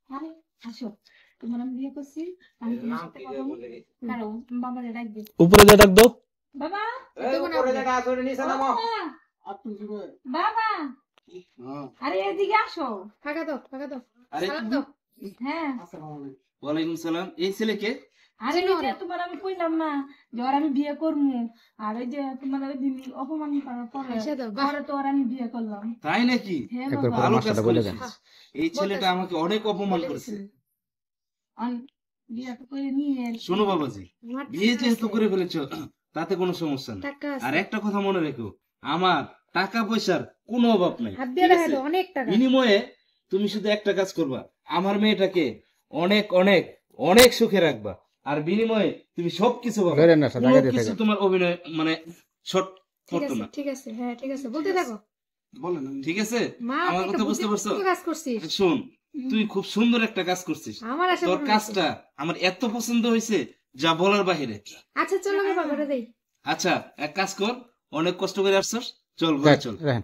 আরে আসো, তোমার আমি বিয়ে করছি, আমি তোমার সাথে কথা বলবো। কারণ বাবা ডাক দিই, উপরে যা ডাক দাও। বাবা উপরে জায়গা আসলে নিচে নামো। বাবা, আরে এদিকে আসো। ফাঁকা দাও আরে সালাম দাও। হ্যাঁ, ওয়ালাইকুম সালাম। এই ছেলেকে? আরে ওই যে তোমার আমি কইলাম না যে ওর আমি বিয়ে করবো, আর ওই যে তোমার ওই দিন অপমান করার পরে আচ্ছা দাও, বাহ। পরে তো ওর আমি বিয়ে করলাম। তাই নাকি? হ্যাঁ একবার বাবা, ভালো কাজ মাস্টারটা বলে দেন। করেছিস। এই ছেলেটা আমাকে অনেক অপমান করেছে। বিয়েটা করে নিয়ে শোনো বাবাজি, বিয়ে যেহেতু করে ফেলেছো তাতে কোনো সমস্যা নেই। টাকা আছে। আর একটা কথা মনে রেখো, আমার টাকা পয়সার কোনো অভাব নাই। হাত দিয়ে ঠিক দেখা আছে? দাও, অনেক টাকা। বিনিময়ে তুমি শুধু একটা কাজ করবা, আমার মেয়েটাকে অনেক অনেক অনেক সুখে রাখবা। আর বিনিময়ে তুমি সবকিছু পাবা। ধরেন না, স্যার, কোনো জায়গা দিয়ে কিছু থাকেন। তোমার অভিনয় মানে শর্ট ঠিক করতো আছে না। ঠিক আছে, হ্যাঁ ঠিক আছে, বলতে থাকো। ঠিক আছে? মা আমার একটা কথা বুঝতে পারছো? কাজ করছিস। শোন, তুই খুব সুন্দর একটা কাজ করছিস। আমার আশা তোর পূরণ হয়েছে। কাজটা আমার এত পছন্দ হয়েছে যা বলার বাহিরে। আচ্ছা চলো আমি বাবাটা দেই। আচ্ছা, এক কাজ কর, অনেক কষ্ট করে আসছস, চল ঘরে চল। রাখেন।